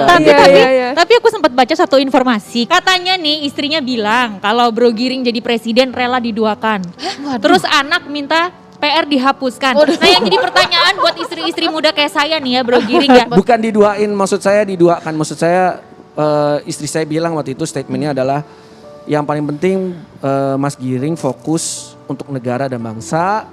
kan. Tapi aku sempat baca satu informasi. Katanya nih istrinya bilang kalau Bro Giring jadi presiden rela diduakan. Terus anak minta PR dihapuskan. Nah yang jadi pertanyaan buat istri-istri muda kayak saya nih ya Bro Giring ya. Bukan diduain, maksud saya diduakan. Maksud saya istri saya bilang waktu itu statementnya adalah yang paling penting Mas Giring fokus untuk negara dan bangsa.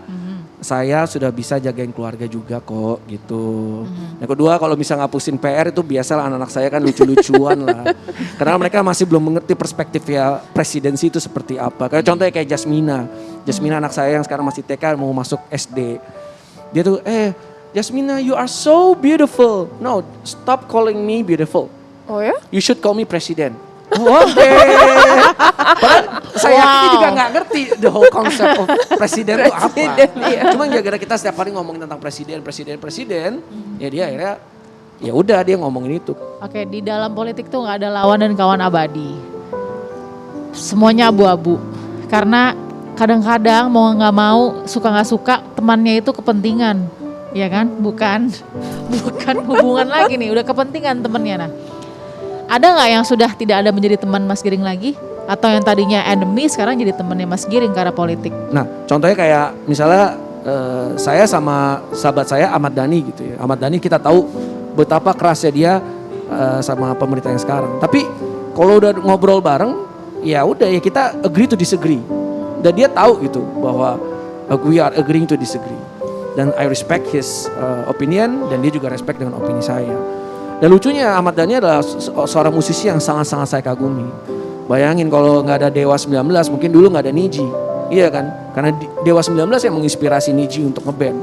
Saya sudah bisa jagain keluarga juga kok gitu. Yang kedua kalau bisa ngapusin PR itu biasalah anak-anak saya kan lucu-lucuan lah. Karena mereka masih belum mengerti perspektif ya presidensi itu seperti apa. Kayak contohnya kayak Jasmina. Jasmina anak saya yang sekarang masih TK mau masuk SD. Dia tuh Jasmina you are so beautiful. No, stop calling me beautiful. Oh ya? You should call me presiden. Oke. Padahal saya ini juga nggak ngerti the whole concept of presiden itu apa. Cuma gara-gara kita setiap hari ngomongin tentang presiden, ya dia akhirnya ya udah dia ngomongin itu. Oke, di dalam politik tuh nggak ada lawan dan kawan abadi. Semuanya abu-abu. Karena kadang-kadang mau nggak mau, suka nggak suka, temannya itu kepentingan, ya kan? Bukan hubungan lagi nih, udah kepentingan temannya. Nah, ada nggak yang sudah tidak ada menjadi teman Mas Giring lagi? Atau yang tadinya enemy sekarang jadi temannya Mas Giring karena politik? Nah contohnya kayak misalnya saya sama sahabat saya Ahmad Dhani gitu ya. Ahmad Dhani kita tahu betapa kerasnya dia sama pemerintah yang sekarang. Tapi kalau udah ngobrol bareng ya udah ya kita agree to disagree. Dan dia tahu gitu bahwa we are agreeing to disagree. Dan I respect his opinion dan dia juga respect dengan opini saya. Dan lucunya Ahmad Dhani adalah seorang musisi yang sangat-sangat saya kagumi. Bayangin kalau nggak ada Dewa 19 mungkin dulu nggak ada Niji. Iya kan? Karena Dewa 19 yang menginspirasi Niji untuk ngeband.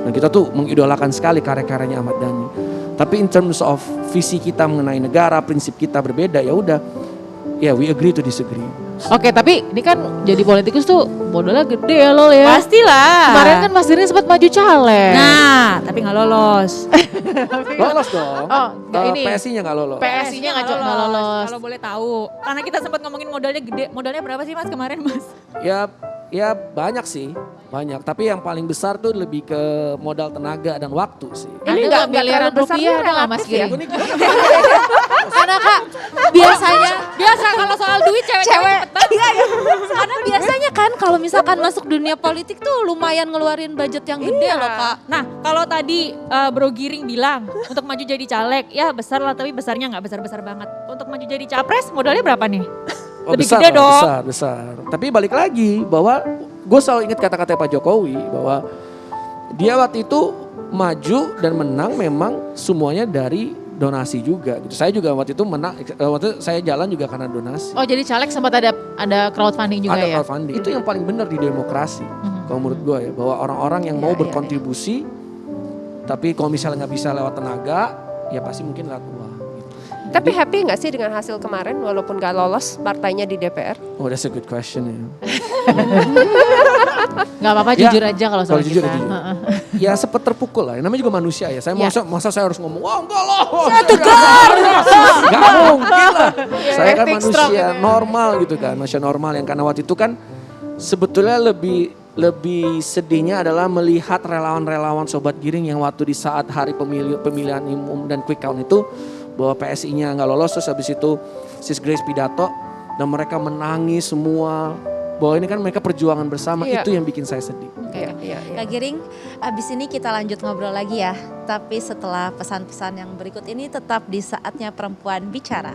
Dan kita tuh mengidolakan sekali karya-karyanya Ahmad Dhani. Tapi in terms of visi kita mengenai negara, prinsip kita berbeda ya udah. Ya we agree to disagree. Oke, tapi ini kan jadi politikus tuh modalnya gede ya Lol ya. Pastilah. Kemarin kan Mas Giring sempat maju caleg. Nah, tapi nggak lolos. Lolos dong. Oh, nggak ini. PSI-nya nggak lolos. PSI-nya nggak lolos. Kalau boleh tahu. Karena kita sempat ngomongin modalnya gede. Modalnya berapa sih Mas kemarin Mas? Ya banyak sih, banyak. Tapi yang paling besar tuh lebih ke modal tenaga dan waktu sih. Ini nggak miliaran rupiah ada nggak Mas ya? Giring? Karena Kak, Biasa kalau soal duit cewek Iya ya. Karena biasanya kan kalau misalkan masuk dunia politik tuh lumayan ngeluarin budget yang gede loh Kak. Nah kalau tadi Bro Giring bilang untuk maju jadi caleg ya besar lah tapi besarnya nggak besar-besar banget. Untuk maju jadi capres modalnya berapa nih? Lebih besar, gede dong. Besar. Tapi balik lagi bahwa gue selalu ingat kata-kata Pak Jokowi bahwa dia waktu itu maju dan menang memang semuanya dari donasi juga gitu. Saya juga waktu itu menang, waktu itu saya jalan juga karena donasi. Oh jadi caleg sempat ada crowdfunding juga ada ya? Ada crowdfunding, itu yang paling benar di demokrasi. Kalau menurut gue ya, bahwa orang-orang yang mau berkontribusi, tapi kalau misalnya nggak bisa lewat tenaga, ya pasti mungkin lewat uang. Tapi happy nggak sih dengan hasil kemarin walaupun gak lolos partainya di DPR? Oh that's a good question ya. Gak apa-apa jujur aja kalau soal jujur, kita. Ya sempat terpukul lah, namanya juga manusia ya. Saya masa saya harus ngomong, wah enggak loh. Saya tegar. Gak mungkin lah. Saya kan Epic manusia normal gitu kan, manusia normal yang karena waktu itu kan sebetulnya lebih sedihnya adalah melihat relawan-relawan Sobat Giring yang waktu di saat hari pemilihan umum dan quick count itu bahwa PSI-nya nggak lolos, terus habis itu Sis Grace pidato dan mereka menangis semua bahwa ini kan mereka perjuangan bersama. Itu yang bikin saya sedih. Kak Giring, abis ini kita lanjut ngobrol lagi ya. Tapi setelah pesan-pesan yang berikut ini tetap di Saatnya Perempuan Bicara.